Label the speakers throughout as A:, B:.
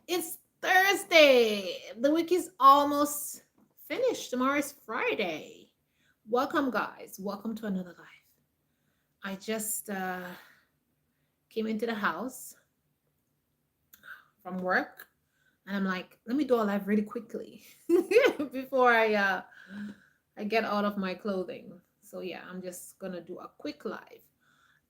A: It's Thursday. The week is almost finished. Tomorrow is Friday. Welcome, guys. Welcome to another live. I just came into the house from work, and I'm like, let me do a live really quickly before I get out of my clothing. So yeah, I'm just gonna do a quick live.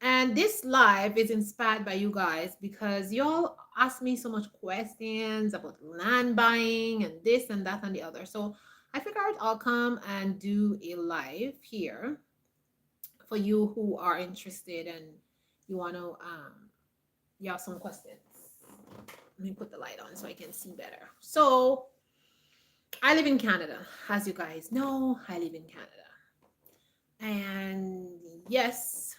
A: And this live is inspired by you guys because y'all ask me so much questions about land buying and this and that and the other. So I figured I'll come and do a live here for you who are interested and you want to you have some questions. Let me put the light on so I can see better. So I live in Canada, as you guys know. I live in Canada, and yes,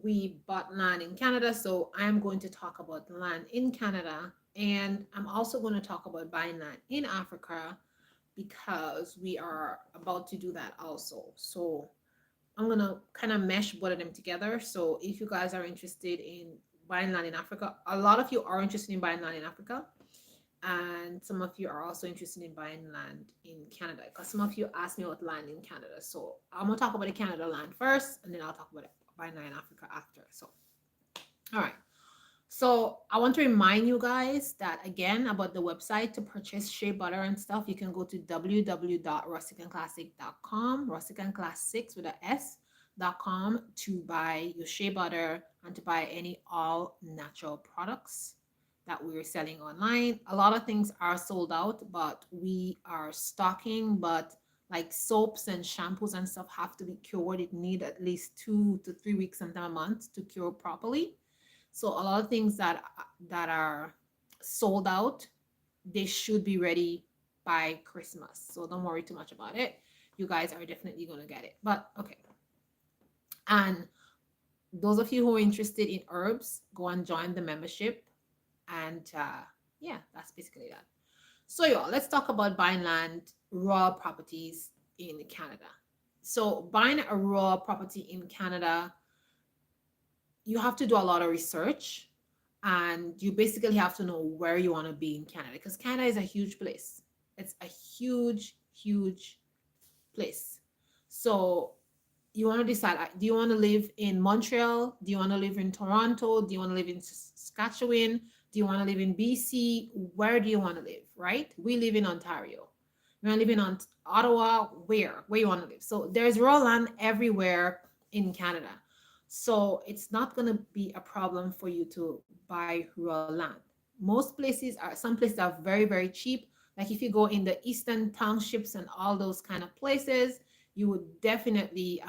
A: we bought land in Canada. So I'm going to talk about land in Canada. And I'm also going to talk about buying land in Africa because we are about to do that also. So I'm going to kind of mesh both of them together. So if you guys are interested in buying land in Africa, a lot of you are interested in buying land in Africa. And some of you are also interested in buying land in Canada because some of you asked me about land in Canada. So I'm going to talk about the Canada land first, and then I'll talk about buying land in Africa after. So, all right. So I want to remind you guys that again about the website to purchase shea butter and stuff. You can go to www.rusticandclassic.com, rustic and classics with a s.com to buy your shea butter and to buy any all natural products that we're selling online. A lot of things are sold out, but we are stocking. But like soaps and shampoos and stuff have to be cured. It need at least 2 to 3 weeks, sometimes a month to cure properly. So a lot of things that are sold out, they should be ready by Christmas. So don't worry too much about it. You guys are definitely gonna get it. But okay. And those of you who are interested in herbs, go and join the membership. And yeah, that's basically that. So y'all, let's talk about buying land, raw properties in Canada. So buying a raw property in Canada, you have to do a lot of research and you basically have to know where you want to be in Canada because Canada is a huge place. It's a huge, huge place. So you want to decide, do you want to live in Montreal? Do you want to live in Toronto? Do you want to live in Saskatchewan? Do you want to live in BC? Where do you want to live, right? We live in Ontario. You want to live in Ottawa? Where you want to live? So there's raw land everywhere in Canada. So it's not going to be a problem for you to buy raw land. Some places are very, very cheap. Like if you go in the eastern townships and all those kind of places, you would definitely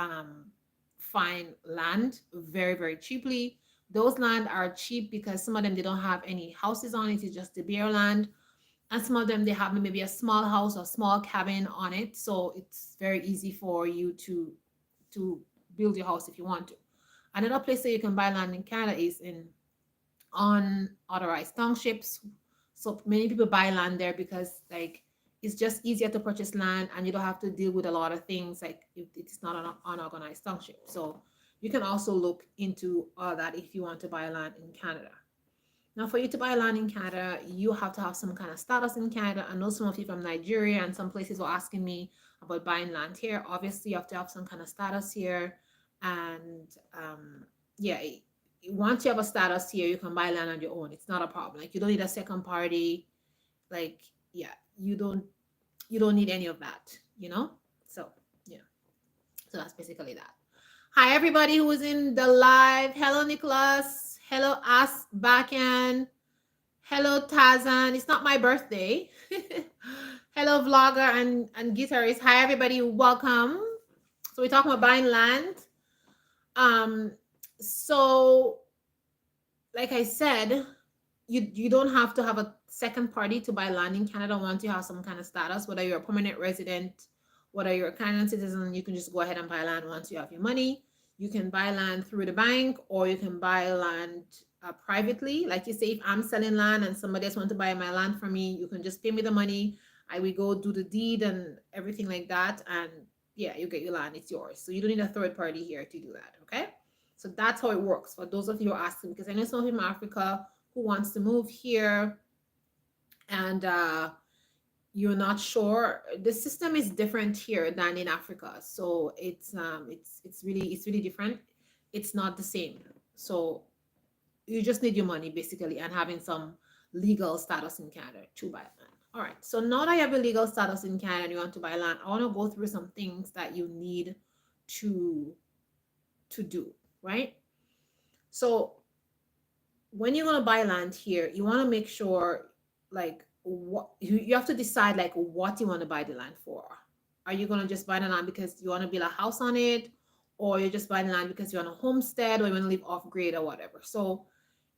A: find land very, very cheaply. Those land are cheap because some of them they don't have any houses on it, it's just the bare land. And some of them they have maybe a small house or small cabin on it. So it's very easy for you to build your house if you want to. Another place that you can buy land in Canada is in unauthorized townships. So many people buy land there because like it's just easier to purchase land and you don't have to deal with a lot of things like if it's not an unorganized township. So you can also look into all that if you want to buy land in Canada. Now, for you to buy land in Canada, you have to have some kind of status in Canada. I know some of you from Nigeria and some places were asking me about buying land here. Obviously, you have to have some kind of status here. And yeah, once you have a status here, you can buy land on your own. It's not a problem. Like you don't need a second party. Like yeah, you don't need any of that. You know. So yeah, so that's basically that. Hi, everybody who is in the live. Hello, Nicholas. Hello, As Bakan. Hello, Tazan. It's not my birthday. Hello, vlogger and guitarist. Hi, everybody. Welcome. So we're talking about buying land. Um, so like I said, you don't have to have a second party to buy land in Canada once you have some kind of status, whether you're a permanent resident, whether you're a Canadian citizen, you can just go ahead and buy land once you have your money. You can buy land through the bank or you can buy land privately. Like you say, if I'm selling land and somebody else wants to buy my land for me, you can just pay me the money. I will go do the deed and everything like that. And yeah, you get your land, it's yours. So you don't need a third party here to do that, okay? So that's how it works for those of you who are asking, because I know some of you in Africa who wants to move here and you're not sure. The system is different here than in Africa, so it's really different. It's not the same. So you just need your money basically and having some legal status in Canada to buy land. All right. So now that you have a legal status in Canada and you want to buy land, I want to go through some things that you need to do, right? So when you're gonna buy land here, you want to make sure like what you have to decide like what you want to buy the land for. Are you gonna just buy the land because you want to build a house on it, or you're just buying land because you want a homestead or you want to live off grid or whatever? So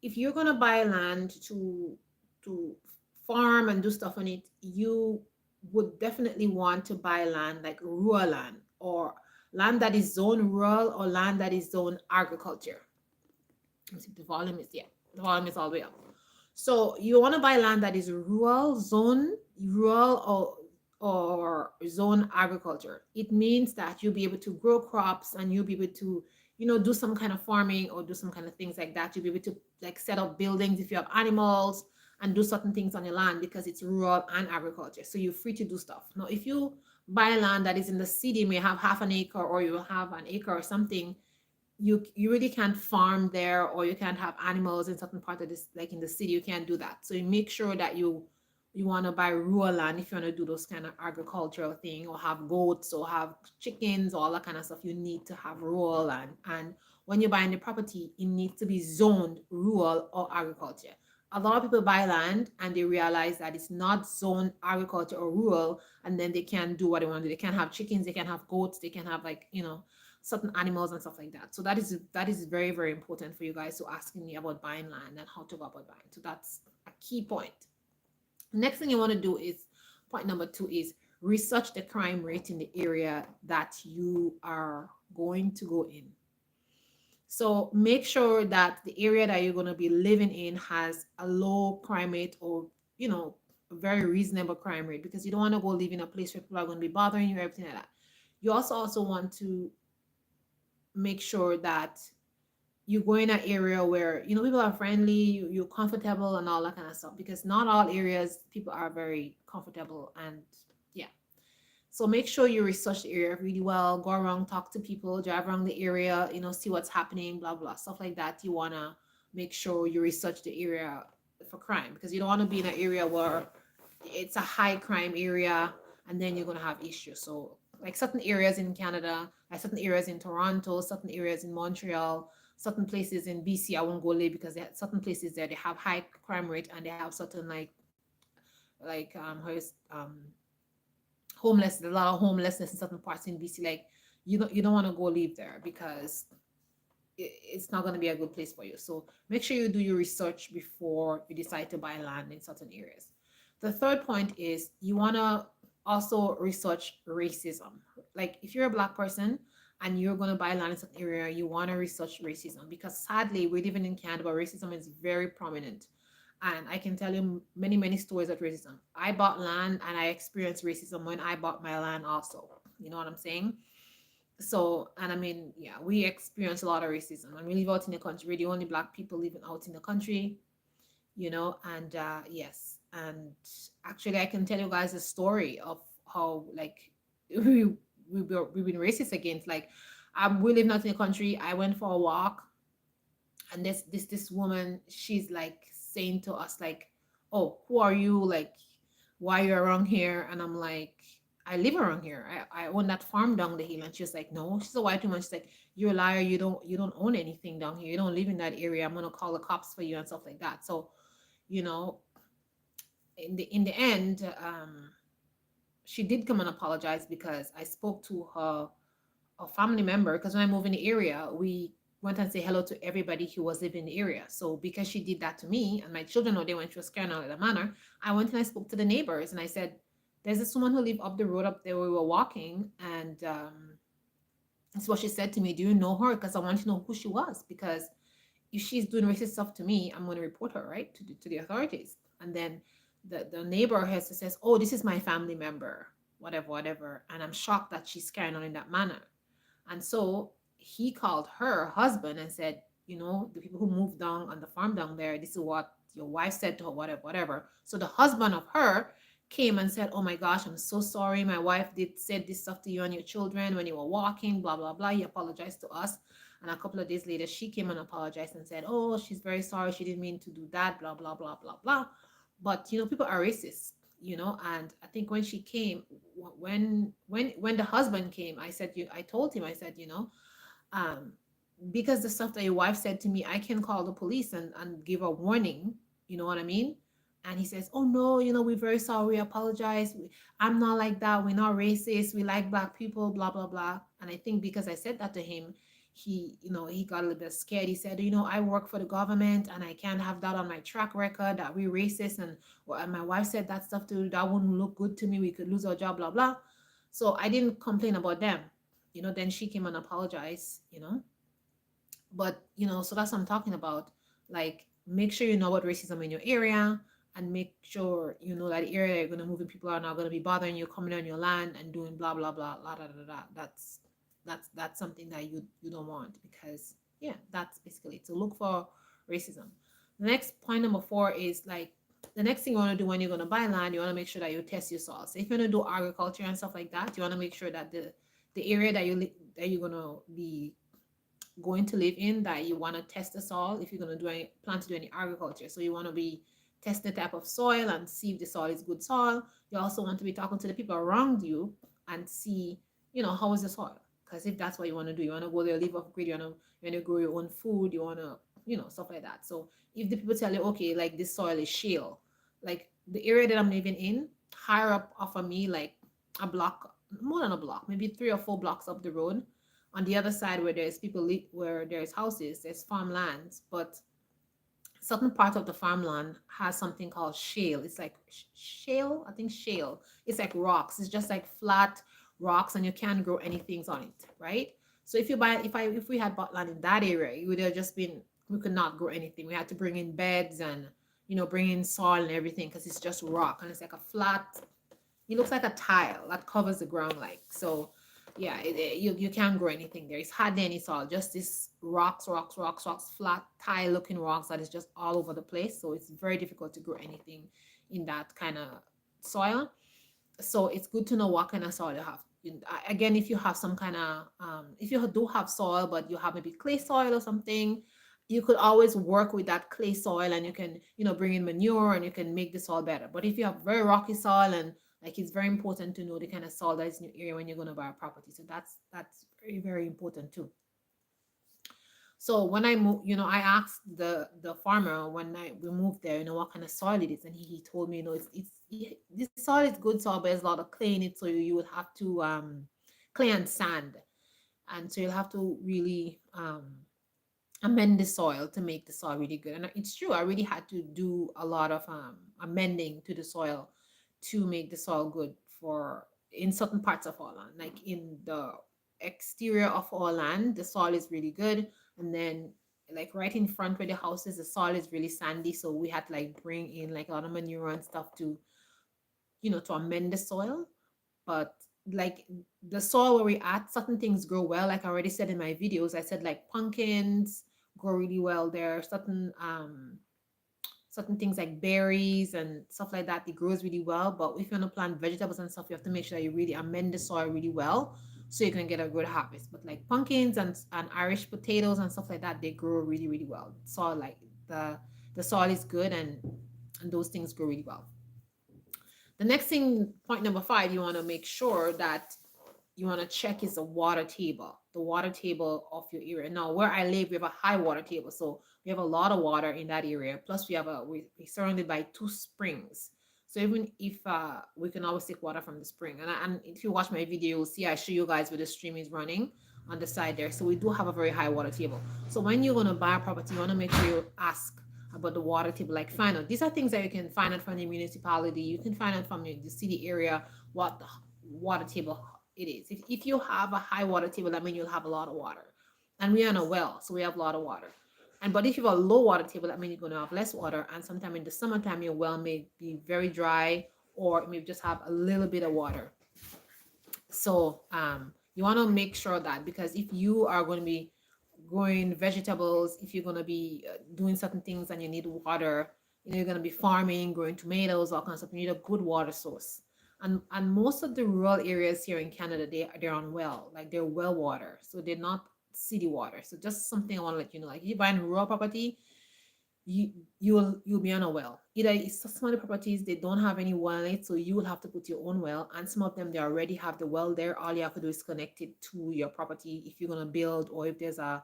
A: if you're gonna buy land to farm and do stuff on it, you would definitely want to buy land like rural land or land that is zone rural or land that is zone agriculture. Let's see if the volume is, yeah, the volume is all the way up. So you want to buy land that is rural or zone agriculture. It means that you'll be able to grow crops and you'll be able to, do some kind of farming or do some kind of things like that. You'll be able to like set up buildings if you have animals and do certain things on your land because it's rural and agriculture. So you're free to do stuff. Now, if you buy land that is in the city, you may have half an acre or you have an acre or something, you really can't farm there or you can't have animals in certain part of this, like in the city you can't do that. So you make sure that you want to buy rural land if you want to do those kind of agricultural thing or have goats or have chickens or all that kind of stuff. You need to have rural land, and when you're buying the property it needs to be zoned rural or agriculture. A lot of people buy land and they realize that it's not zoned agriculture or rural, and then they can't do what they want to do. They can't have chickens, they can't have goats, they can have like certain animals and stuff like that. So that is very, very important for you guys to asking me about buying land and how to go about buying. So that's a key point. Next thing you want to do is point number 2 is research the crime rate in the area that you are going to go in. So make sure that the area that you're going to be living in has a low crime rate or, a very reasonable crime rate, because you don't want to go live in a place where people are going to be bothering you or everything like that. You also want to make sure that you go in an area where people are friendly, you're comfortable and all that kind of stuff, because not all areas people are very comfortable. And yeah, so make sure you research the area really well, go around, talk to people, drive around the area, see what's happening, blah blah, stuff like that. You want to make sure you research the area for crime, because you don't want to be in an area where it's a high crime area and then you're going to have issues. So like certain areas in Canada, like certain areas in Toronto, certain areas in Montreal, certain places in BC, I won't go live because they have certain places there, they have high crime rate and they have certain how is homeless, there's a lot of homelessness in certain parts in BC. Like you don't want to go live there because it's not going to be a good place for you. So make sure you do your research before you decide to buy land in certain areas. The third point is you want to also research racism. Like if you're a Black person and you're going to buy land in certain area, you want to research racism, because sadly we're living in Canada where racism is very prominent. And I can tell you many, many stories of racism. I bought land and I experienced racism when I bought my land also. You know what I'm saying? So, and I mean, yeah, we experience a lot of racism. When we live out in the country, we're the only Black people living out in the country, and yes. And actually, I can tell you guys a story of how, like, we've been racist against. Like, we live out in the country. I went for a walk, and this woman, she's like saying to us like, oh, who are you, like why you're around here? And I'm like, I live around here, I own that farm down the hill. And she's like, no, she's a white woman, she's like, you're a liar, you don't own anything down here, you don't live in that area, I'm gonna call the cops for you and stuff like that. So you know in the end, she did come and apologize, because I spoke to her a family member, because when I moved in the area, we went and say hello to everybody who was living in the area. So because she did that to me and my children know they went, she was carrying on in a manner, I went and I spoke to the neighbors and I said, there's this woman who lived up the road up there where we were walking, and that's what she said to me. Do you know her? Because I want to know who she was, because if she's doing racist stuff to me, I'm going to report her, right, to the authorities. And then the neighbor has to says, oh, this is my family member, whatever, whatever. And I'm shocked that she's carrying on in that manner. And so he called her husband and said, the people who moved down on the farm down there, this is what your wife said to her, whatever, whatever. So the husband of her came and said, "Oh my gosh, I'm so sorry. My wife did said this stuff to you and your children when you were walking, blah blah blah." He apologized to us. And a couple of days later, she came and apologized and said, "Oh, she's very sorry. She didn't mean to do that, blah blah blah blah blah." But people are racist, and I think when she came, when the husband came, I told him, I said, um, because the stuff that your wife said to me, I can call the police and give a warning. You know what I mean? And he says, "Oh no, we're very sorry. We apologize. I'm not like that. We're not racist. We like black people, blah, blah, blah." And I think because I said that to him, he got a little bit scared. He said, "I work for the government and I can't have that on my track record that we're racist. And, well, and my wife said that stuff too. That wouldn't look good to me. We could lose our job, blah, blah." So I didn't complain about them. Then she came and apologized. But so that's what I'm talking about. Like, make sure you know about racism in your area, and make sure you know that the area you're going to move in, people are not going to be bothering you, coming on your land and doing blah blah blah blah da, da, da, da. That's something that you don't want, because yeah, that's basically it. So look for racism. The next point, number 4, is like, the next thing you want to do when you're going to buy land, you want to make sure that you test your soil. So if you're going to do agriculture and stuff like that, you want to make sure that the area that you're going to be going to live in, that you want to test the soil if you're going to plan to do any agriculture. So you want to be testing the type of soil and see if the soil is good soil. You also want to be talking to the people around you and see, how is the soil. Because if that's what you want to do, you want to go there, live off grid, you want to grow your own food, you want to, stuff like that. So if the people tell you, okay, like this soil is shale, like the area that I'm living in, higher up off of me, like a block, more than a block, maybe 3 or 4 blocks up the road, on the other side where there's where there's houses, there's farmlands, but certain part of the farmland has something called shale. It's like shale, I think shale. It's like rocks. It's just like flat rocks, and you can't grow anything on it, right? So if we had bought land in that area, it would have just been, we could not grow anything. We had to bring in beds and bring in soil and everything, because it's just rock and it's like a flat. It looks like a tile that covers the ground, like so. Yeah, you can't grow anything there. It's hardly any soil, just this rocks, flat tile looking rocks that is just all over the place. So it's very difficult to grow anything in that kind of soil. So it's good to know what kind of soil you have. Again, if you have some kind of if you do have soil, but you have maybe clay soil or something, you could always work with that clay soil, and you can bring in manure and you can make the soil better. But if you have very rocky soil, and like, it's very important to know the kind of soil that is in your area when you're going to buy a property. So that's very, very important too. So when I moved, I asked the farmer when we moved there, what kind of soil it is, and he told me, this soil is good soil, but there's a lot of clay in it, so you would have to clay and sand, and so you'll have to really amend the soil to make the soil really good. And it's true, I really had to do a lot of amending to the soil to make the soil good for in certain parts of our land. Like in the exterior of our land, the soil is really good, and then like right in front where the house is, the soil is really sandy, so we had to like bring in like a lot of manure and stuff to to amend the soil. But like the soil where we at, certain things grow well. Like I already said in my videos, I said like pumpkins grow really well there. Certain things like berries and stuff like that, it grows really well. But if you want to plant vegetables and stuff, you have to make sure that you really amend the soil really well, so you can get a good harvest. But like pumpkins and Irish potatoes and stuff like that, they grow really, really well. Soil, like the soil is good, and those things grow really well. The next thing, point number 5, you want to make sure that you want to check is the water table of your area. Now, where I live, we have a high water table, so we have a lot of water in that area. Plus, we're surrounded by 2 springs. So even if we can always take water from the spring, and if you watch my video, you'll see I show you guys where the stream is running on the side there. So we do have a very high water table. So when you're going to buy a property, you want to make sure you ask about the water table. Like, find out, these are things that you can find out from the municipality. You can find out from the city area what the water table it is. If you have a high water table, that means you'll have a lot of water. And we are on a well, so we have a lot of water. But if you have a low water table, that means you're going to have less water. And sometime in the summertime, your well may be very dry, or it may just have a little bit of water. So you want to make sure that, because if you are going to be growing vegetables, if you're going to be doing certain things and you need water, you're going to be farming, growing tomatoes, all kinds of stuff. You need a good water source. And most of the rural areas here in Canada, they're on well, like they're well water, so they're not city water. So just something I want to let you know, like if you buy rural property, you you'll be on a well. Either it's some of the properties they don't have any well in it, so you will have to put your own well, and some of them they already have the well there. All you have to do is connect it to your property if you're gonna build, or if there's how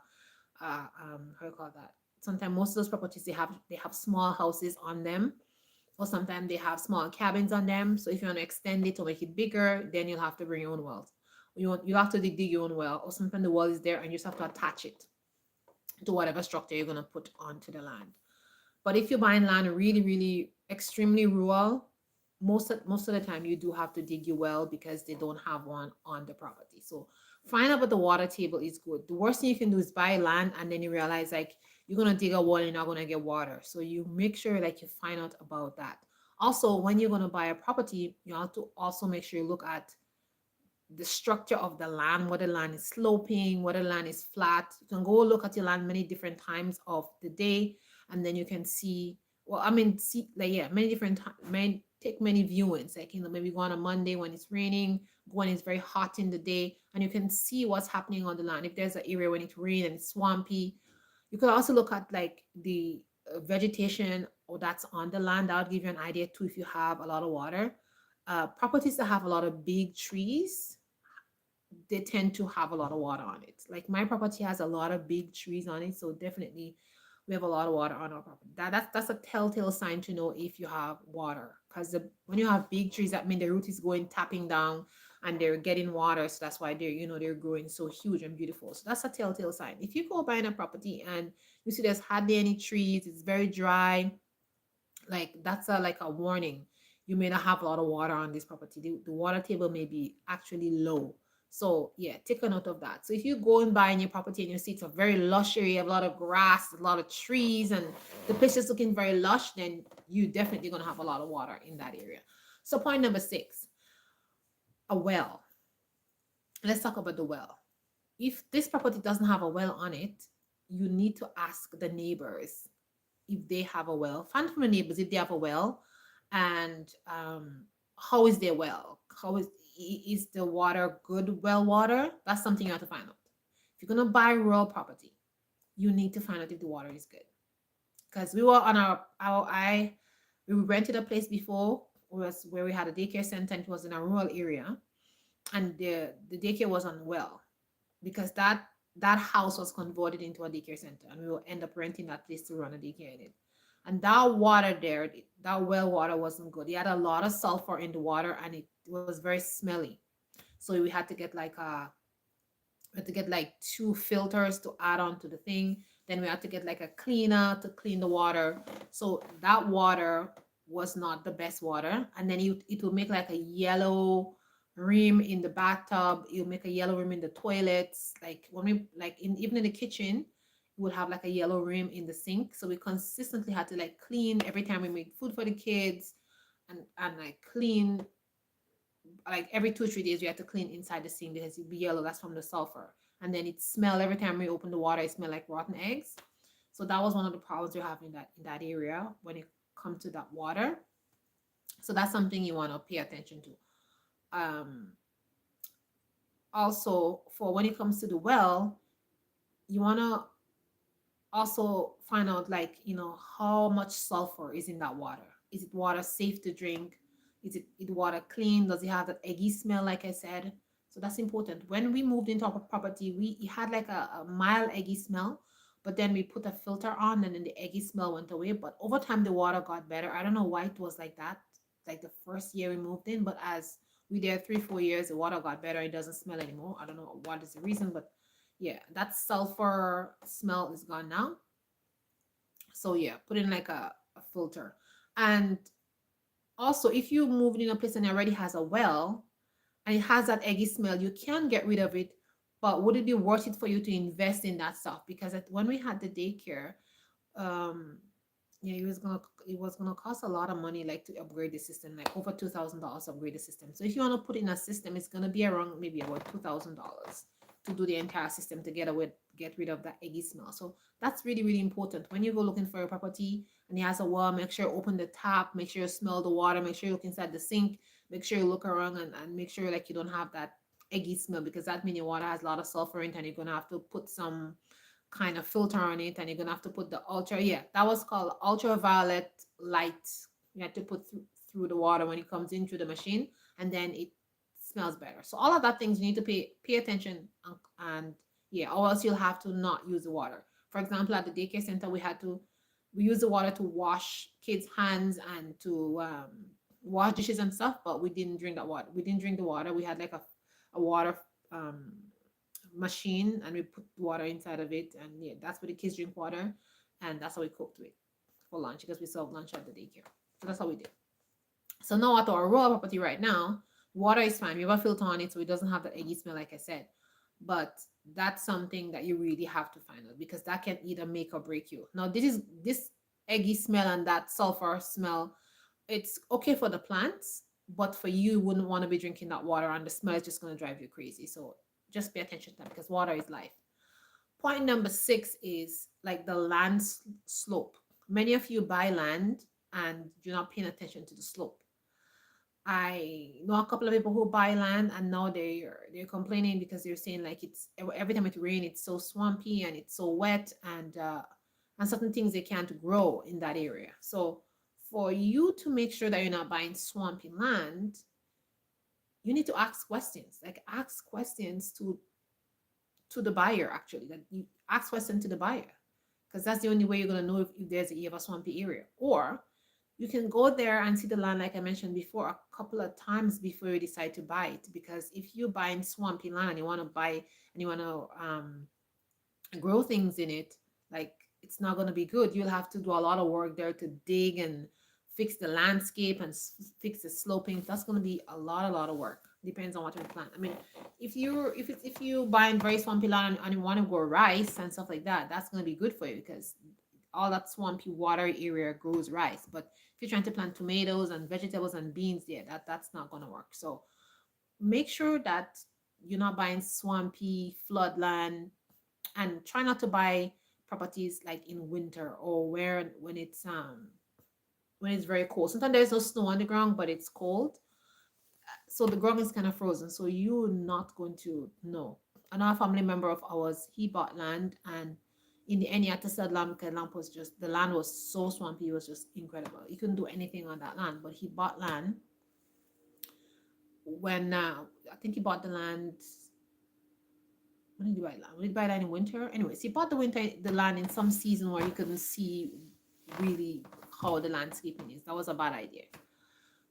A: you call that. Sometimes most of those properties they have small houses on them, or sometimes they have small cabins on them. So if you want to extend it or make it bigger, then you'll have to bring your own wells. You have to dig your own well, or sometimes the well is there and you just have to attach it to whatever structure you're gonna put onto the land. But if you're buying land really, really extremely rural, most of the time you do have to dig your well because they don't have one on the property. So find out what the water table is good. The worst thing you can do is buy land and then you realize like you're gonna dig a well and you're not gonna get water. So you make sure like you find out about that. Also, when you're gonna buy a property, you have to also make sure you look at the structure of the land, whether the land is sloping, whether the land is flat. You can go look at your land many different times of the day, and then you can see. Well, I mean, see, like yeah, many different times. Take many viewings. Like maybe go on a Monday when it's raining, go when it's very hot in the day, and you can see what's happening on the land. If there's an area when it's rain and it's swampy, you could also look at like the vegetation or that's on the land. That would give you an idea too if you have a lot of water. Properties that have a lot of big trees, they tend to have a lot of water on it. Like my property has a lot of big trees on it, so definitely we have a lot of water on our property. That's a telltale sign to know if you have water, because when you have big trees, that means the root is going tapping down and they're getting water, so that's why they're growing so huge and beautiful. So that's a telltale sign. If you go buying a property and you see there's hardly any trees, it's very dry, like that's a warning. You may not have a lot of water on this property. The water table may be actually low. So yeah, take a note of that. So if you go and buy a new property and you see it's a very lush area, a lot of grass, a lot of trees, and the place is looking very lush, then you definitely gonna have a lot of water in that area. So point number 6, a well. Let's talk about the well. If this property doesn't have a well on it, you need to ask the neighbors if they have a well. Find from the neighbors if they have a well, and how is their well? How is the water good well water? That's something you have to find out. If you're gonna buy rural property, you need to find out if the water is good. Because we were on our I we rented a place before, was where we had a daycare center, and it was in a rural area, and the daycare was on well, because that house was converted into a daycare center, and we will end up renting that place to run a daycare in it. And that water there, that well water wasn't good. It had a lot of sulfur in the water, and it was very smelly. So we had to get like 2 filters to add on to the thing. Then we had to get like a cleaner to clean the water. So that water was not the best water. And then it will make like a yellow rim in the bathtub. It'll make a yellow rim in the toilets. Like when we like even in the kitchen, we would have like a yellow rim in the sink. So we consistently had to like clean every time we made food for the kids, and like clean like every 2 or 3 days we had to clean inside the sink because it'd be yellow. That's from the sulfur. And then it smelled every time we opened the water, it smelled like rotten eggs. So that was one of the problems we're having in that area when it comes to that water. So that's something you want to pay attention to. Um, Also, for when it comes to the well, you want to also find out like how much sulfur is in that water. Is it water safe to drink? Is it water clean? Does it have that eggy smell like I said? So that's important. When we moved into our property, it had like a mild eggy smell, but then we put a filter on and then the eggy smell went away. But over time the water got better. I don't know why it was like that, like the first year we moved in, but as we there 3 4 years, the water got better. It doesn't smell anymore. I don't know what is the reason, but yeah, that sulfur smell is gone now. So yeah, put in like a filter. And also, if you move in a place and it already has a well and it has that eggy smell, you can get rid of it. But would it be worth it for you to invest in that stuff? Because when we had the daycare, um, yeah, it was gonna cost a lot of money, like to upgrade the system, like over $2,000 to upgrade the system. So if you want to put in a system, it's gonna be around maybe about $2,000 to do the entire system to get rid of that eggy smell. So that's really, really important when you go looking for a property and he has a well, make sure you open the tap, make sure you smell the water, make sure you look inside the sink, make sure you look around, and make sure like you don't have that eggy smell, because that means your water has a lot of sulfur in it, and you're gonna have to put some kind of filter on it, and you're gonna have to put the that was called ultraviolet light. You have to put through the water when it comes in through the machine, and then it smells better. So all of that things you need to pay attention, and yeah, or else you'll have to not use the water. For example, at the daycare center, we use the water to wash kids' hands and to wash dishes and stuff, but we didn't drink that water. We didn't drink the water. We had like a water um machine, and we put water inside of it, and yeah, that's where the kids drink water, and that's how we cooked with for lunch, because we serve lunch at the daycare. So that's how we did. So now at our raw property right now, water is fine. We have a filter on it, so it doesn't have the eggy smell, like I said. But that's something that you really have to find out, because that can either make or break you. Now, this eggy smell and that sulfur smell, it's okay for the plants, but for you wouldn't want to be drinking that water, and the smell is just going to drive you crazy. So just pay attention to that, because water is life. Point number 6 is like the land slope. Many of you buy land and you're not paying attention to the slope. I know a couple of people who buy land, and now they're complaining because they're saying like it's every time it rains it's so swampy and it's so wet, and certain things they can't grow in that area. So for you to make sure that you're not buying swampy land, you need to ask questions. Like ask questions to the buyer, actually. That you ask questions to the buyer, because that's the only way you're gonna know if you have a swampy area. Or you can go there and see the land, like I mentioned before, a couple of times before you decide to buy it. Because if you're buying swampy land and you want to buy and you want to grow things in it, like it's not going to be good. You'll have to do a lot of work there to dig and fix the landscape and fix the sloping. That's going to be a lot of work. Depends on what you plant. I mean, if you buying very swampy land and you want to grow rice and stuff like that, that's going to be good for you, because all that swampy water area grows rice. But if you're trying to plant tomatoes and vegetables and beans, yeah, that's not going to work. So make sure that you're not buying swampy floodland, and try not to buy properties like in winter, or where when it's very cold. Sometimes there's no snow on the ground, but it's cold, so the ground is kind of frozen, so you're not going to know. Another family member of ours, he bought land, and in the end he had to sell land because the land was so swampy. It was just incredible. He couldn't do anything on that land, but he bought land when I think he bought the land. When did he buy land? When did he buy land in winter? Anyways, he bought the land in some season where he couldn't see really how the landscaping is. That was a bad idea.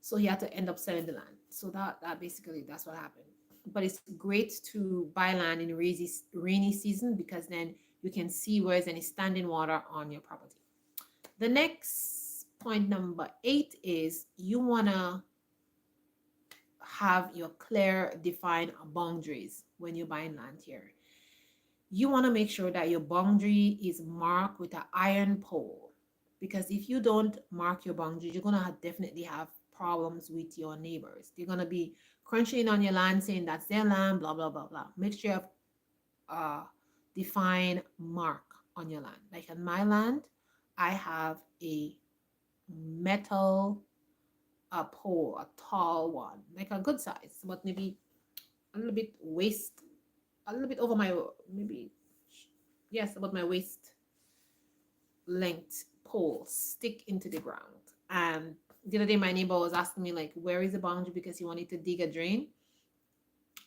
A: So he had to end up selling the land. So that basically that's what happened. But it's great to buy land in rainy season, because then you can see where there's any standing water on your property. The next point, number 8, is you wanna have your clear, defined boundaries when you're buying land here. You want to make sure that your boundary is marked with an iron pole, because if you don't mark your boundary, you're going to definitely have problems with your neighbors. They're going to be crunching on your land saying that's their land, blah blah blah blah. Make sure you have a defined mark on your land. Like on my land, I have a metal pole, a tall one, like a good size, but maybe a little bit a little bit over my, maybe, yes, about my waist length pole, stick into the ground. And the other day my neighbor was asking me like, where is the boundary, because he wanted to dig a drain,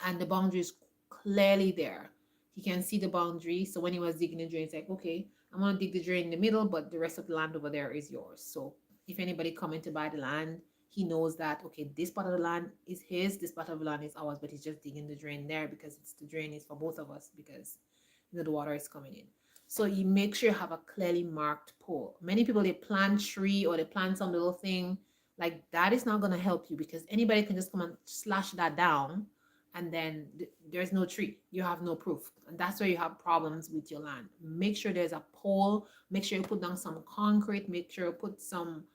A: and the boundary is clearly there. He can see the boundary. So when he was digging the drain, it's like, okay, I'm gonna dig the drain in the middle, but the rest of the land over there is yours. So if anybody coming to buy the land, he knows that, okay, this part of the land is his, this part of the land is ours, but he's just digging the drain there, because it's the drain is for both of us, because the water is coming in. So you make sure you have a clearly marked pole. Many people, they plant tree or they plant some little thing like that. Is not going to help you, because anybody can just come and slash that down, and then there's no tree. You have no proof, and that's where you have problems with your land. Make sure there's a pole. Make sure you put down some concrete. Make sure you put some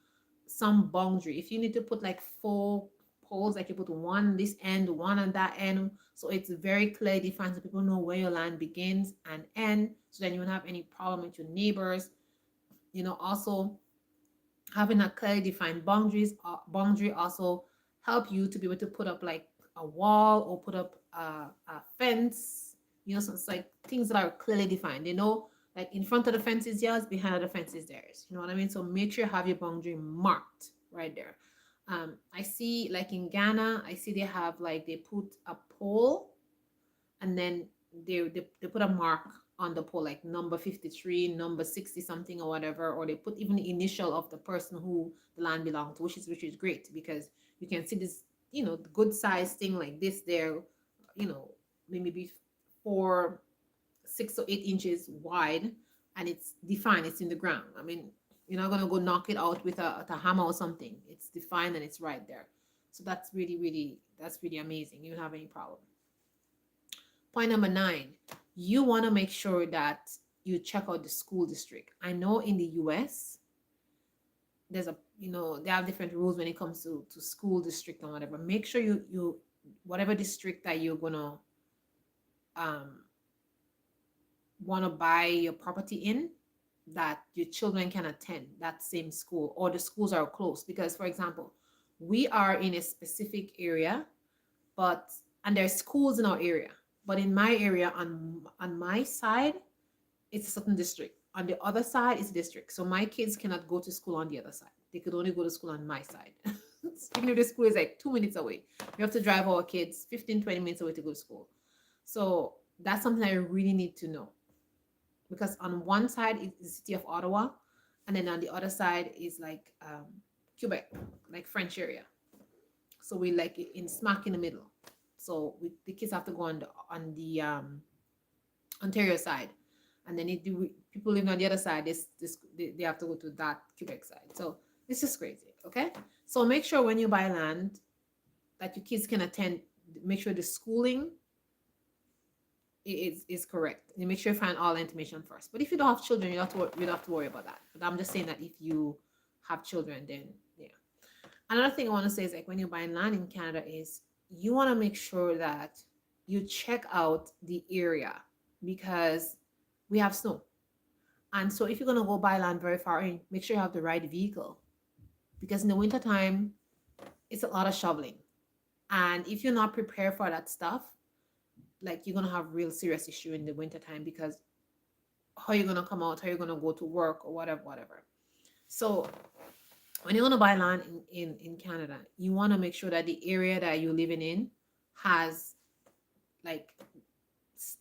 A: boundary. If you need to put like 4 poles, like you put one this end, one on that end, so it's very clearly defined, so people know where your land begins and end, so then you won't have any problem with your neighbors. Also Having a clearly defined boundary also help you to be able to put up like a wall or put up a fence. So it's like things that are clearly defined. Like in front of the fence is yours, behind the fence is theirs. You know what I mean? So make sure you have your boundary marked right there. I see like in Ghana, I see they have like they put a pole, and then they put a mark on the pole, like number 53, number 60 something or whatever, or they put even the initial of the person who the land belonged to, which is great, because you can see this, good size thing like this there, you know maybe 4, 6 or 8 inches wide, and it's defined, it's in the ground. I mean, you're not gonna go knock it out with a hammer or something. It's defined and it's right there. So that's really amazing. You don't have any problem. Point number 9, you want to make sure that you check out the school district. I know in the US, there's they have different rules when it comes to school district and whatever. Make sure you whatever district that you're gonna um want to buy your property in, that your children can attend that same school, or the schools are close. Because, for example, we are in a specific area, but and there's schools in our area, but in my area, on my side, it's a certain district. On the other side is a district. So my kids cannot go to school on the other side. They could only go to school on my side. Even if the school is like 2 minutes away, we have to drive our kids 15, 20 minutes away to go to school. So that's something I really need to know, because on one side is the city of Ottawa, and then on the other side is like Quebec, like French area. So we like in smack in the middle. So the kids have to go on the Ontario side, and then people living on the other side. They have to go to that Quebec side. So it's just crazy. Okay, so make sure when you buy land that your kids can attend. Make sure the schooling is correct. And make sure you find all the information first. But if you don't have children, you don't have to worry about that. But I'm just saying that if you have children, then yeah. Another thing I want to say is, like, when you're buying land in Canada, is you want to make sure that you check out the area, because we have snow. And so if you're gonna go buy land very far in, make sure you have the right vehicle, because in the wintertime, it's a lot of shoveling. And if you're not prepared for that stuff, like, you're gonna have real serious issue in the wintertime, because how you're gonna come out, how you're gonna go to work or whatever. So when you want to buy land in Canada, you want to make sure that the area that you're living in has, like,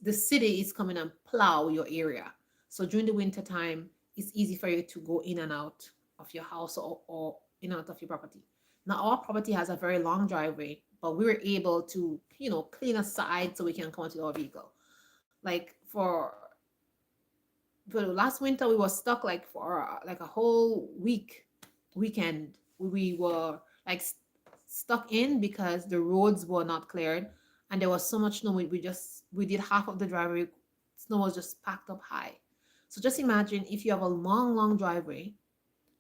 A: the city is coming and plow your area. So during the winter time, it's easy for you to go in and out of your house, or in and out of your property. Now, our property has a very long driveway, but we were able to, clean aside so we can come out with our vehicle. Like, for the last winter, we were stuck like for like a whole weekend. We were like stuck in because the roads were not cleared, and there was so much snow. We did half of the driveway. Snow was just packed up high. So just imagine if you have a long driveway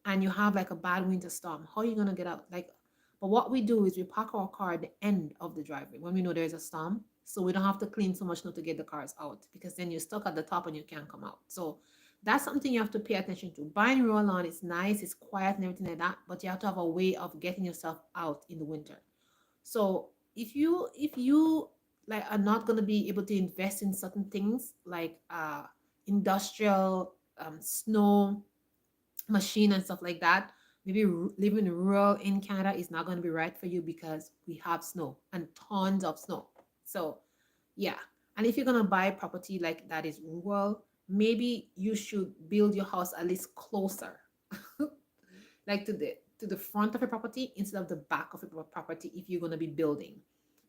A: and you have like a bad winter storm, how are you gonna get out? Like, but what we do is we park our car at the end of the driveway when we know there's a storm, so we don't have to clean so much snow to get the cars out, because then you're stuck at the top and you can't come out. So that's something you have to pay attention to. Buying roll on is nice, it's quiet and everything like that, but you have to have a way of getting yourself out in the winter. So if you like are not going to be able to invest in certain things like industrial snow machine and stuff like that, maybe living rural in Canada is not going to be right for you, because we have snow and tons of snow. So yeah. And if you're going to buy property like that is rural, maybe you should build your house at least closer, like to the front of a property instead of the back of a property, if you're going to be building.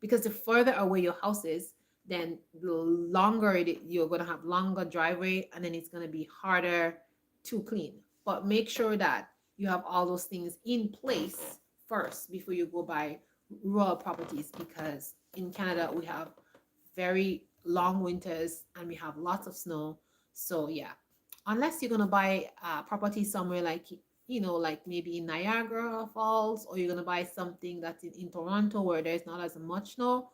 A: Because the further away your house is, then the longer you're going to have longer driveway, and then it's going to be harder to clean. But make sure that you have all those things in place first before you go buy rural properties, because in Canada we have very long winters and we have lots of snow. So yeah, unless you're gonna buy property somewhere like, like maybe in Niagara Falls, or you're gonna buy something that's in Toronto where there's not as much snow.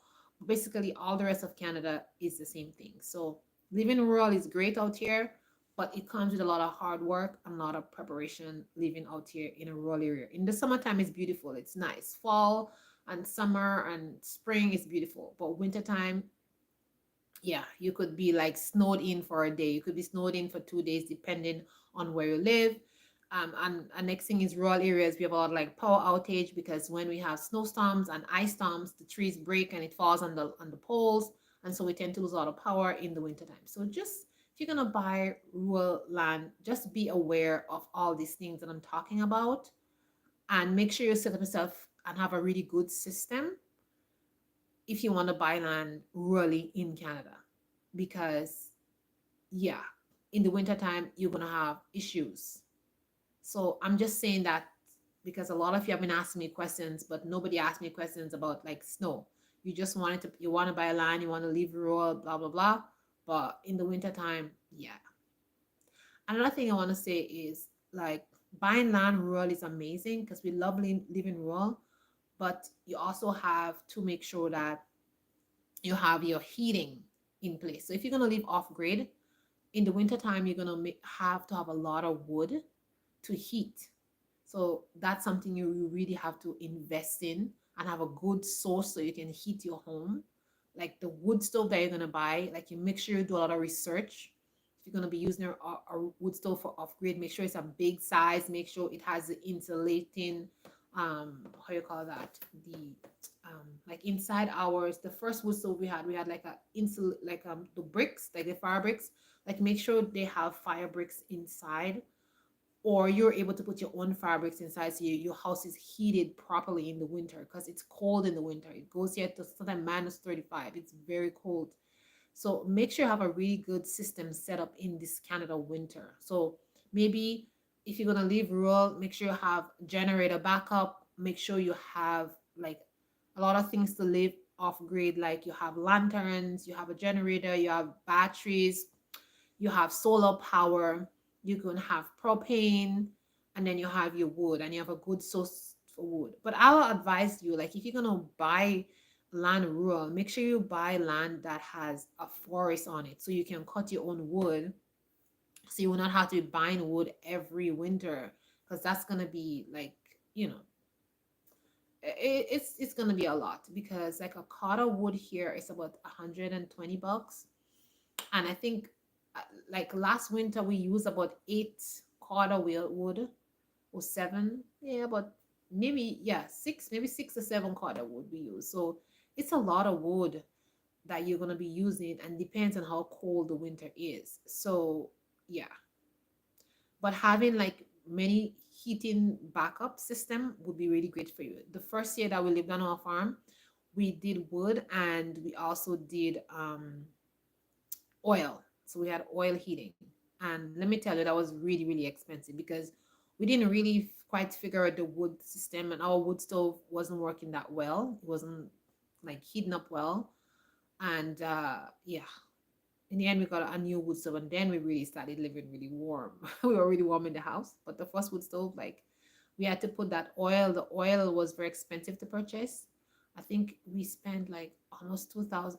A: Basically, all the rest of Canada is the same thing. So living rural is great out here, but it comes with a lot of hard work and a lot of preparation living out here in a rural area. In the summertime, it's beautiful, it's nice. Fall and summer and spring is beautiful, but wintertime, yeah, you could be like snowed in for a day. You could be snowed in for 2 days, depending on where you live. And next thing is rural areas. We have a lot of like power outage because when we have snowstorms and ice storms, the trees break and it falls on the poles, and so we tend to lose a lot of power in the wintertime. So just if you're gonna buy rural land, just be aware of all these things that I'm talking about, and make sure you set up yourself and have a really good system if you want to buy land rurally in Canada. Because, yeah, in the wintertime, you're going to have issues. So I'm just saying that because a lot of you have been asking me questions, but nobody asked me questions about like snow. You want to buy land, you want to leave rural, blah, blah, blah. But in the wintertime, yeah. Another thing I want to say is like buying land rural is amazing because we love living rural, but you also have to make sure that you have your heating in place. So if you're going to live off grid in the wintertime, you're going to have to have a lot of wood to heat. So that's something you really have to invest in and have a good source so you can heat your home. Like the wood stove that you're going to buy, like you make sure you do a lot of research. If you're going to be using a wood stove for off grid, make sure it's a big size, make sure it has the insulating, how you call that, the like inside ours, the first wood stove we had like a like the bricks, like the fire bricks, like make sure they have fire bricks inside, or you're able to put your own fabrics inside so your house is heated properly in the winter because it's cold in the winter. It goes here to sometimes minus 35. It's very cold. So make sure you have a really good system set up in this Canada winter. So maybe if you're gonna leave rural, make sure you have generator backup. Make sure you have like a lot of things to live off grid, like you have lanterns, you have a generator, you have batteries, you have solar power, you can have propane, and then you have your wood and you have a good source for wood. But I'll advise you, like if you're gonna buy land rural, make sure you buy land that has a forest on it so you can cut your own wood, so you will not have to be buying wood every winter, because that's gonna be like, you know, it's gonna be a lot, because like a cut of wood here is about $120. And I think like last winter we used about 8 quarter wood, or 7, yeah, but maybe, yeah, 6, maybe 6 or 7 quarter wood we use. So it's a lot of wood that you're going to be using, and depends on how cold the winter is. So yeah, but having like many heating backup system would be really great for you. The first year that we lived on our farm, we did wood, and we also did oil. So we had oil heating. And let me tell you, that was really, really expensive because we didn't really quite figure out the wood system, and our wood stove wasn't working that well. It wasn't like heating up well. And yeah, in the end, we got a new wood stove, and then we really started living really warm. We were really warm in the house. But the first wood stove, like, we had to put that oil. The oil was very expensive to purchase. I think we spent like almost $2,000.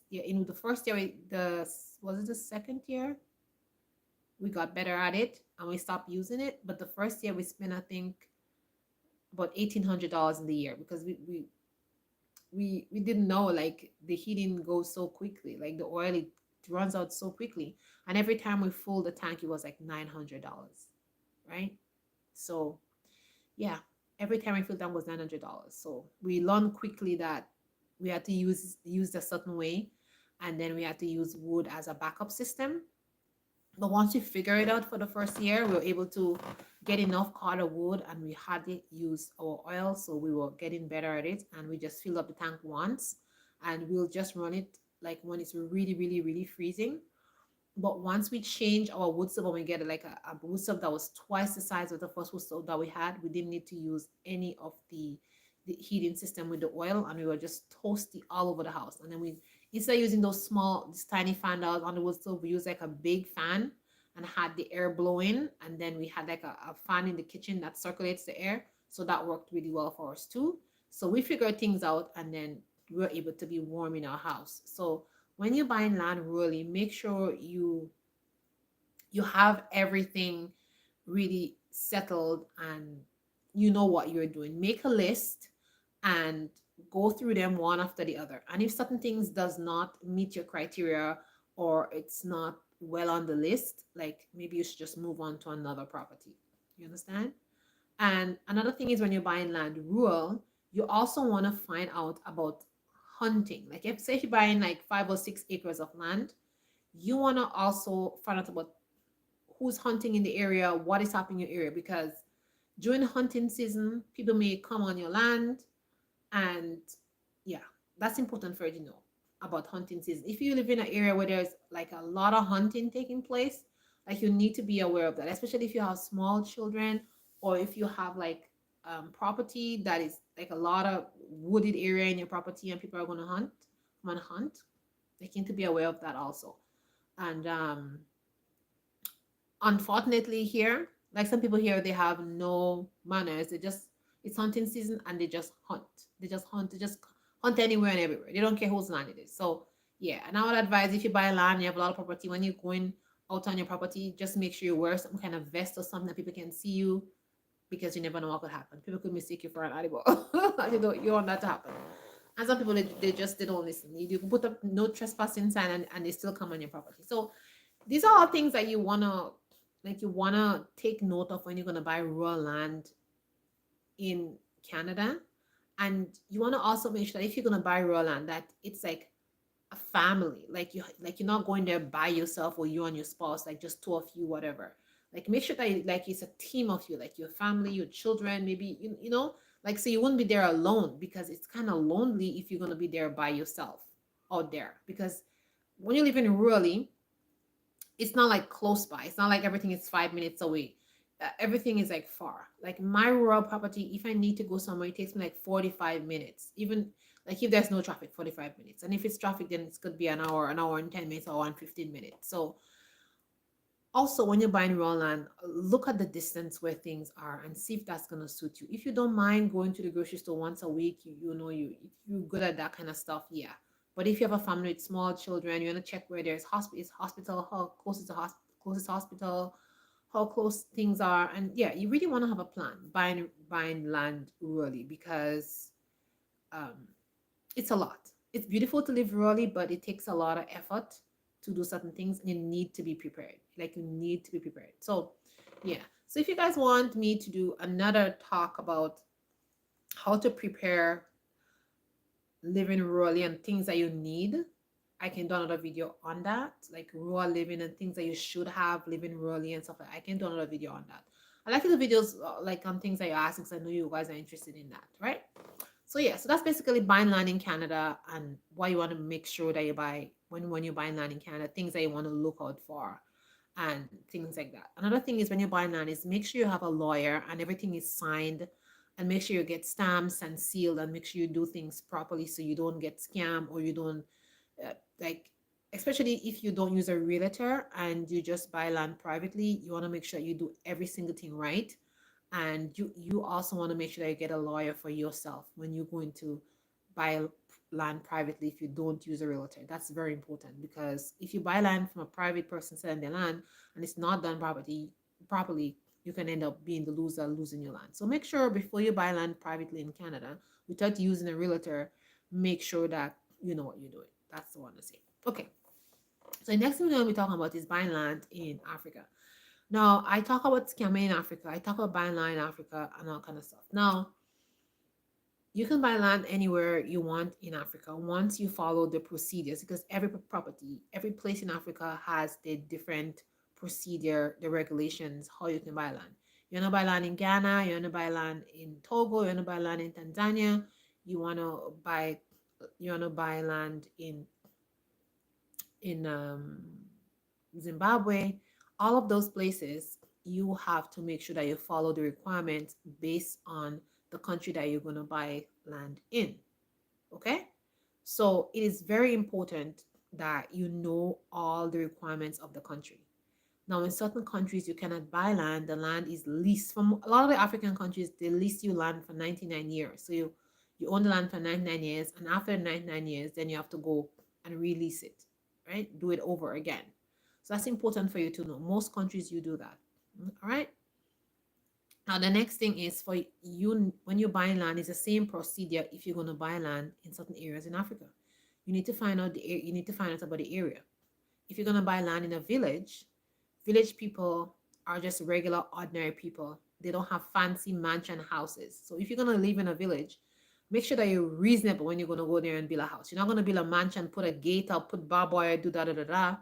A: Yeah, in the first year, the was it the second year? We got better at it and we stopped using it. But the first year we spent, I think, about $1,800 in the year, because we didn't know like the heating goes so quickly, like the oil, it runs out so quickly, and every time we fill the tank it was like $900, right? So yeah, every time we filled tank was $900. So we learned quickly that we had to use a certain way, and then we had to use wood as a backup system. But once we figure it out for the first year, we were able to get enough quarter wood, and we hardly use our oil. So we were getting better at it, and we just fill up the tank once, and we'll just run it like when it's really, really, really freezing. But once we change our wood stove and we get like a wood stove that was twice the size of the first wood stove that we had, we didn't need to use any of the heating system with the oil, and we were just toasty all over the house. And then we, instead of using those small, this tiny fan out on the wood stove, we used like a big fan and had the air blowing. And then we had like a fan in the kitchen that circulates the air. So that worked really well for us too. So we figured things out, and then we were able to be warm in our house. So when you're buying land rurally, make sure you you have everything really settled and you know what you're doing. Make a list and go through them one after the other. And if certain things does not meet your criteria or it's not well on the list, like maybe you should just move on to another property. You understand? And another thing is when you're buying land rural, you also want to find out about hunting. Like if say you're buying like 5 or 6 acres of land, you want to also find out about who's hunting in the area, what is happening in your area, because during hunting season, people may come on your land, and yeah, that's important for you to know about hunting season. If you live in an area where there's like a lot of hunting taking place, like you need to be aware of that, especially if you have small children or if you have like property that is like a lot of wooded area in your property and people are going to come and hunt. They need to be aware of that also. And unfortunately here, like some people here, they have no manners. They just, it's hunting season and they just hunt. They just hunt anywhere and everywhere. They don't care whose land it is. So yeah, and I would advise if you buy land, you have a lot of property, when you're going out on your property, just make sure you wear some kind of vest or something that people can see you, because you never know what could happen. People could mistake you for an animal. You don't want that to happen. And some people, they don't listen. You can put up no trespassing sign, and they still come on your property. So these are all things that you wanna take note of when you're gonna buy rural land in Canada. And you wanna also make sure that if you're gonna buy rural land, that it's like a family. Like you're not going there by yourself or you and your spouse, like just two of you, whatever. Like make sure that like it's a team of you, like your family, your children, maybe you know, like so you wouldn't be there alone, because it's kind of lonely if you're gonna be there by yourself out there. Because when you live in rurally, it's not like close by. It's not like everything is 5 minutes away. Everything is like far. Like my rural property, if I need to go somewhere, it takes me like 45 minutes. Even like if there's no traffic, 45 minutes. And if it's traffic, then it's could be an hour and 10 minutes, or 15 minutes. So also when you're buying raw land, look at the distance where things are and see if that's gonna suit you. If you don't mind going to the grocery store once a week, you're good at that kind of stuff, yeah. But if you have a family with small children, you want to check where there's hospital, how close is the closest hospital, how close things are, and yeah, you really want to have a plan buying land rurally, because um, it's a lot. It's beautiful to live rurally, but it takes a lot of effort to do certain things, and you need to be prepared. Like you need to be prepared. So, yeah. So if you guys want me to do another talk about how to prepare living rurally and things that you need, I can do another video on that, like rural living and things that you should have living rurally and stuff like that. I can do another video on that. I like to do videos like on things that you're asking, because I know you guys are interested in that, right? So yeah, so that's basically buying land in Canada and what you want to make sure that you buy when you're buying land in Canada, things that you want to look out for and things like that. Another thing is when you're buying land is make sure you have a lawyer and everything is signed, and make sure you get stamps and sealed, and make sure you do things properly so you don't get scammed, or you don't like, especially if you don't use a realtor and you just buy land privately, you want to make sure you do every single thing right. And you also want to make sure that you get a lawyer for yourself when you're going to buy land privately. If you don't use a realtor, that's very important, because if you buy land from a private person selling their land and it's not done properly, you can end up being the loser, losing your land. So make sure before you buy land privately in Canada without using a realtor, make sure that you know what you're doing. That's the one to say. Okay, so the next thing we're going to be talking about is buying land in Africa. Now, I talk about scamming in Africa. I talk about buying land in Africa and all kind of stuff. Now, you can buy land anywhere you want in Africa once you follow the procedures, because every property, every place in Africa has the different procedure, the regulations, how you can buy land. You want to buy land in Ghana, you want to buy land in Togo, you want to buy land in Tanzania, you want to buy land in Zimbabwe, all of those places, you have to make sure that you follow the requirements based on the country that you're going to buy land in. Okay? So it is very important that you know all the requirements of the country. Now, in certain countries, you cannot buy land. The land is leased. From a lot of the African countries, they lease you land for 99 years. So you own the land for 99 years, and after 99 years, then you have to go and release it, right? Do it over again. So that's important for you to know. Most countries you do that. All right. Now the next thing is for you when you buy land, it's the same procedure if you're going to buy land in certain areas in Africa. You need to find out you need to find out about the area. If you're going to buy land in a village, village people are just regular ordinary people. They don't have fancy mansion houses. So if you're going to live in a village, make sure that you're reasonable when you're going to go there and build a house. You're not going to build a mansion, put a gate up, put barbed wire, do da da da da,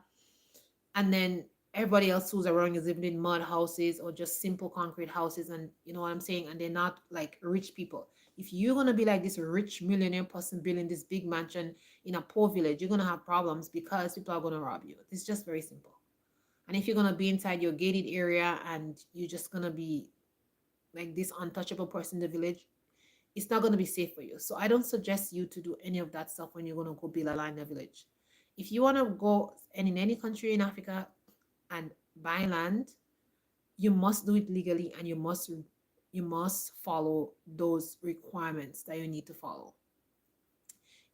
A: and then everybody else who's around is living in mud houses or just simple concrete houses, and you know what I'm saying, and they're not like rich people. If you're going to be like this rich millionaire person building this big mansion in a poor village, you're going to have problems because people are going to rob you. It's just very simple. And if you're going to be inside your gated area and you're just going to be like this untouchable person in the village, it's not going to be safe for you. So I don't suggest you to do any of that stuff when you're going to go build a land in a village. If you want to go and in any country in Africa and buy land, you must do it legally, and you must follow those requirements that you need to follow.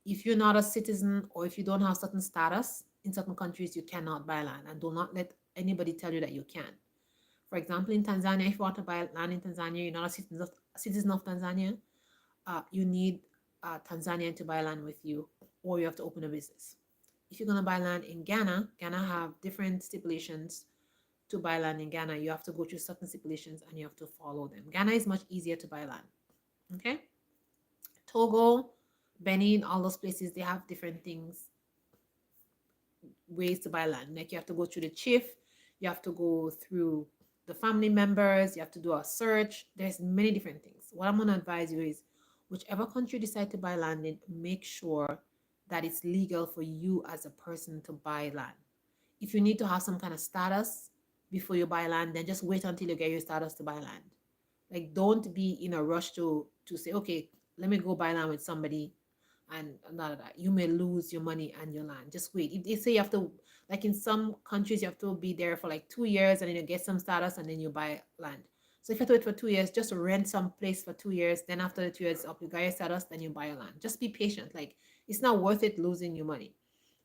A: If you're not a citizen or if you don't have certain status in certain countries, you cannot buy land, and do not let anybody tell you that you can. For example, in Tanzania, if you want to buy land in Tanzania, you're not a citizen of Tanzania, you need Tanzanian to buy land with you, or you have to open a business. If you're going to buy land in Ghana, Ghana have different stipulations to buy land in Ghana. You have to go through certain stipulations and you have to follow them. Ghana is much easier to buy land. Okay? Togo, Benin, all those places, they have different things, ways to buy land. Like you have to go through the chief, you have to go through the family members, you have to do a search. There's many different things. What I'm going to advise you is whichever country you decide to buy land in, make sure that it's legal for you as a person to buy land. If you need to have some kind of status before you buy land, then just wait until you get your status to buy land. Like don't be in a rush to say, okay, let me go buy land with somebody and none of that. You may lose your money and your land. Just wait. If they say you have to, like in some countries, you have to be there for like 2 years and then you get some status and then you buy land. So if you have to wait for 2 years, just rent some place for 2 years. Then after the 2 years up, you got your status, then you buy a land. Just be patient. Like it's not worth it losing your money.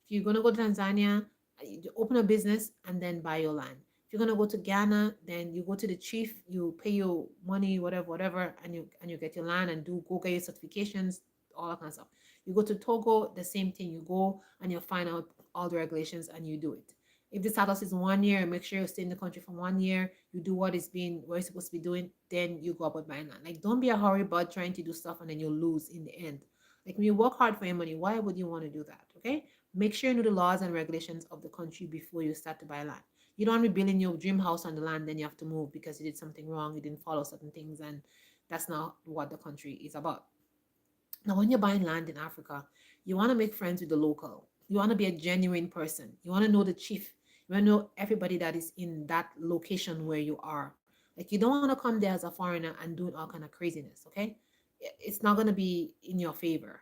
A: If you're gonna go to Tanzania, you open a business and then buy your land. If you're gonna go to Ghana, then you go to the chief, you pay your money, whatever, whatever, and you get your land and go get your certifications, all that kind of stuff. You go to Togo, the same thing. You go and you find out all the regulations and you do it. If the status is 1 year, make sure you stay in the country for 1 year. You do what you're supposed to be doing, then you go about buying land. Like don't be a hurry bud trying to do stuff and then you lose in the end. Like when you work hard for your money, why would you want to do that? Okay? Make sure you know the laws and regulations of the country before you start to buy land. You don't want to be building your dream house on the land, then you have to move because you did something wrong, you didn't follow certain things, and that's not what the country is about. Now, when you're buying land in Africa, you want to make friends with the local. You want to be a genuine person. You want to know the chief. You want to know everybody that is in that location where you are. Like you don't want to come there as a foreigner and doing all kind of craziness, okay? It's not going to be in your favor.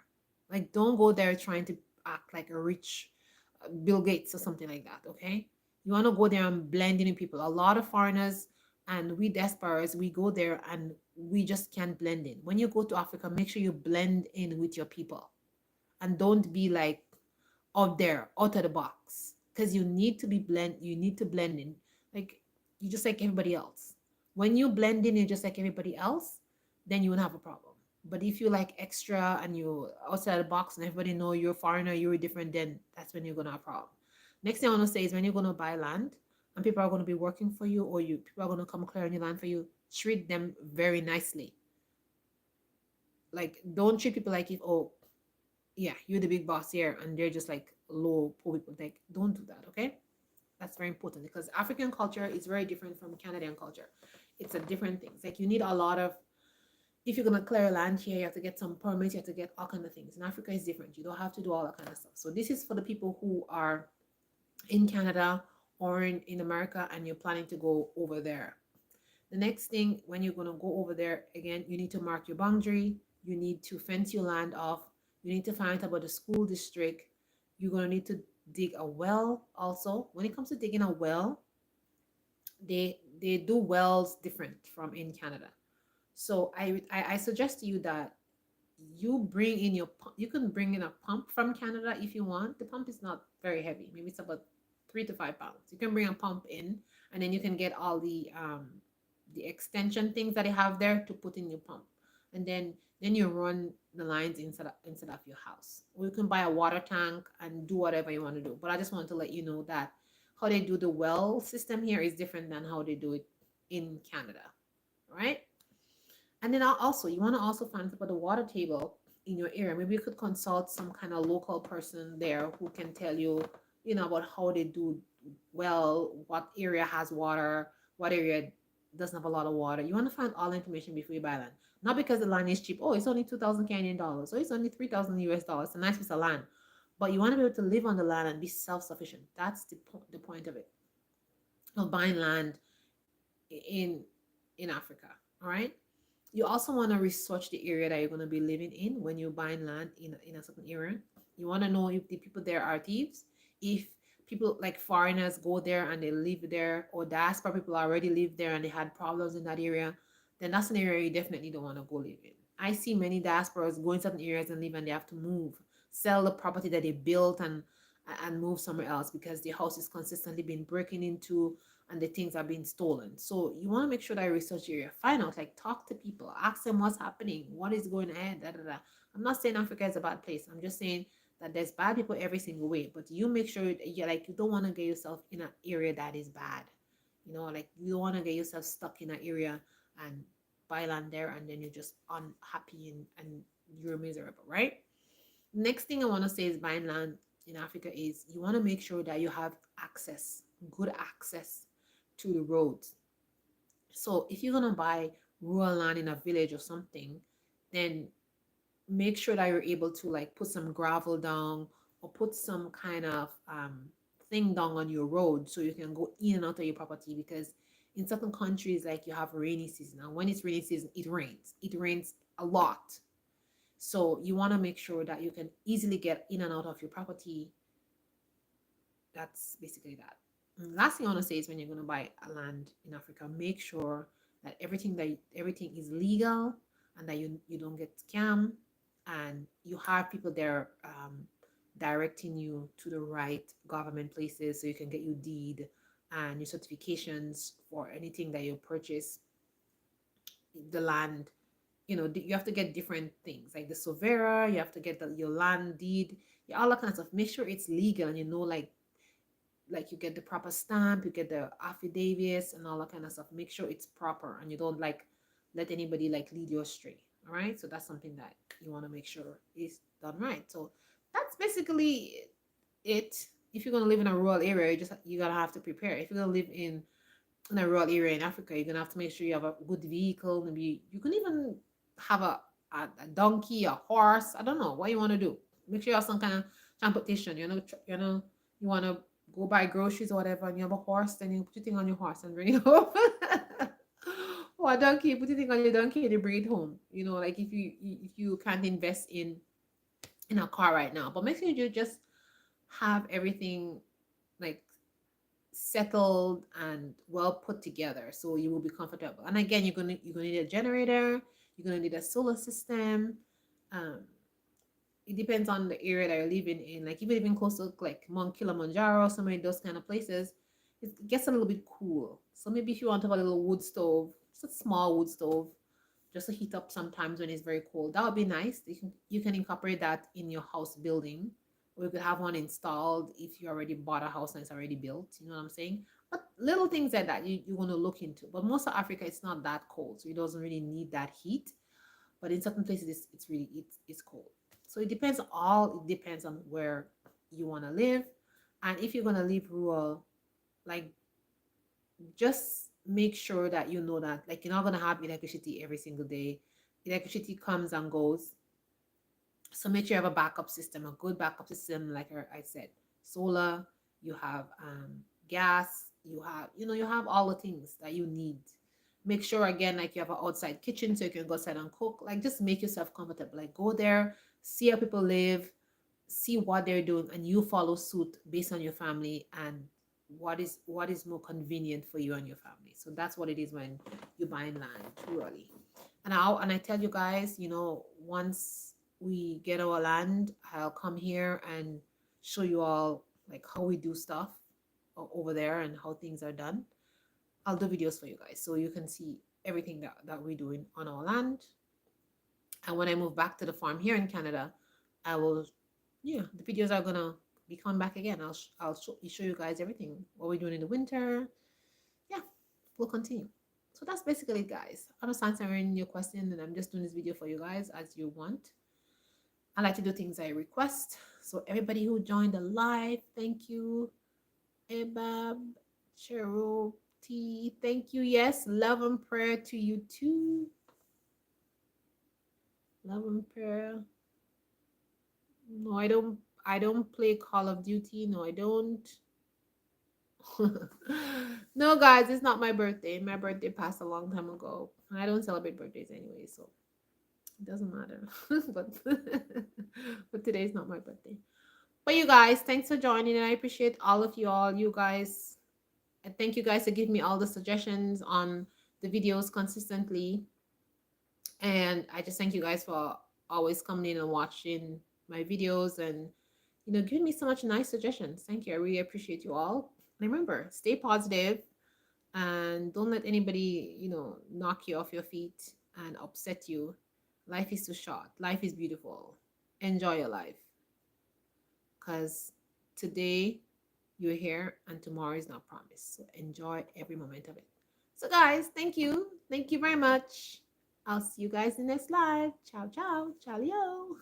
A: Like don't go there trying to act like a rich Bill Gates or something like that, okay? You want to go there and blend in with people. A lot of foreigners and we diasporas, we go there and we just can't blend in. When you go to Africa, make sure you blend in with your people and don't be like out there, out of the box. Because you need to blend in. Like you just like everybody else. When you blend in, you're just like everybody else, then you won't have a problem. But if you like extra and you outside the box and everybody know you're a foreigner, you're different, then that's when you're gonna have a problem. Next thing I want to say is when you're gonna buy land and people are gonna be working for you or people are gonna come clear on your land for you, treat them very nicely. Like don't treat people like if oh yeah, you're the big boss here and they're just like low poor people. Like don't do that, okay? That's very important because African culture is very different from Canadian culture. It's a different thing. It's like you need a lot of if you're gonna clear land here, you have to get some permits, you have to get all kind of things. In Africa is different. You don't have to do all that kind of stuff. So this is for the people who are in Canada or in America and you're planning to go over there. The next thing when you're gonna go over there, again, you need to mark your boundary, you need to fence your land off, you need to find out about the school district, you're gonna need to dig a well also. When it comes to digging a well, they do wells different from in Canada. So I suggest to you that you can bring in a pump from Canada if you want. The pump is not very heavy. Maybe it's about 3 to 5 pounds. You can bring a pump in, and then you can get all the extension things that they have there to put in your pump, and then you run the lines inside of your house. Or you can buy a water tank and do whatever you want to do. But I just want to let you know that how they do the well system here is different than how they do it in Canada, right? And then also, you want to also find about the water table in your area. Maybe you could consult some kind of local person there who can tell you, about how they do well, what area has water, what area doesn't have a lot of water. You want to find all the information before you buy land. Not because the land is cheap. Oh, it's only 2,000 Canadian dollars. Or it's only 3,000 US dollars. It's a nice piece of land. But you want to be able to live on the land and be self-sufficient. That's the point of it. Of buying land in in Africa. All right. You also want to research the area that you're going to be living in when you're buying land in a certain area. You want to know if the people there are thieves, if people like foreigners go there and they live there, or diaspora people already live there and they had problems in that area, then that's an area you definitely don't want to go live in. I see many diasporas go in certain areas and live, and they have to move, sell the property that they built, and move somewhere else because the house is consistently being broken into and the things are being stolen. So you want to make sure that you research your area, find out, like talk to people, ask them what's happening, what is going ahead, da, da, da. I'm not saying Africa is a bad place. I'm just saying that there's bad people every single way, but you make sure you don't want to get yourself in an area that is bad. Like you don't want to get yourself stuck in an area and buy land there and then you're just unhappy and you're miserable, right? Next thing I want to say is buying land in Africa is you want to make sure that you have access, good access to the roads. So if you're gonna buy rural land in a village or something, then make sure that you're able to like put some gravel down or put some kind of thing down on your road so you can go in and out of your property, because in certain countries like you have rainy season, and when it's rainy season it rains a lot. So you want to make sure that you can easily get in and out of your property. That's basically that. And last thing I want to say is when you're going to buy a land in Africa, make sure that everything is legal and that you don't get scammed, and you have people there directing you to the right government places so you can get your deed and your certifications for anything that you purchase the land. You have to get different things like the Sovera, you have to get your land deed, yeah, all that kind of stuff. Make sure it's legal, and like you get the proper stamp, you get the affidavits and all that kind of stuff. Make sure it's proper and you don't like let anybody like lead you astray. All right. So that's something that you want to make sure is done right. So that's basically it. If you're gonna live in a rural area, you gotta have to prepare. If you're gonna live in a rural area in Africa, you're gonna have to make sure you have a good vehicle. Maybe you can even have a donkey, a horse. I don't know what you want to do. Make sure you have some kind of transportation. You want to go buy groceries or whatever, and you have a horse, then you put your thing on your horse and bring it home. Or a donkey, put your thing on your donkey and you bring it home. Like if you can't invest in a car right now, but make sure you just have everything like settled and well put together so you will be comfortable. And again, you're gonna need a generator, you're gonna need a solar system. um it depends on the area that you're living in. Like if you're living close to like Mount Kilimanjaro, some of those kind of places, it gets a little bit cool. So maybe if you want to have a little wood stove, just a small wood stove, just to heat up sometimes when it's very cold, that would be nice. You can incorporate that in your house building, or you could have one installed if you already bought a house and it's already built. You know what I'm saying? But little things like that you want to look into. But most of Africa, it's not that cold, so it doesn't really need that heat. But in certain places, it's really it's cold. So it depends on where you want to live. And if you're going to live rural, like just make sure that you know that like you're not going to have electricity every single day. Electricity comes and goes. So make sure you have a backup system, a good backup system. Like I said, solar, you have gas, you have all the things that you need. Make sure again, like you have an outside kitchen so you can go outside and cook. Like just make yourself comfortable. Like go there, see how people live, see what they're doing, and you follow suit based on your family and what is more convenient for you and your family. So that's what it is when you're buying land rurally. And I tell you guys, once we get our land, I'll come here and show you all like how we do stuff. over there and how things are done. I'll do videos for you guys so you can see everything that we're doing on our land. And when I move back to the farm here in Canada, I will, yeah, the videos are gonna be coming back again. I'll show you guys everything what we're doing in the winter. Yeah, we'll continue. So that's basically it, guys. I'm just answering your question, and I'm just doing this video for you guys as you want. I like to do things I request. So everybody who joined the live, thank you. Ebab, Cheryl T, thank you. Yes, love and prayer to you too. Love and prayer. No, I don't. I don't play Call of Duty. No, I don't. No, guys, it's not my birthday. My birthday passed a long time ago. I don't celebrate birthdays anyway, so it doesn't matter. but but today's not my birthday. But you guys, thanks for joining, and I appreciate all of you all. You guys, and thank you guys for giving me all the suggestions on the videos consistently. And I just thank you guys for always coming in and watching my videos and giving me so much nice suggestions. Thank you. I really appreciate you all. And remember, stay positive and don't let anybody, knock you off your feet and upset you. Life is too short. Life is beautiful. Enjoy your life. Because today you're here and tomorrow is not promised. So enjoy every moment of it. So, guys, thank you. Thank you very much. I'll see you guys in the next live. Ciao, ciao. Ciao, yo.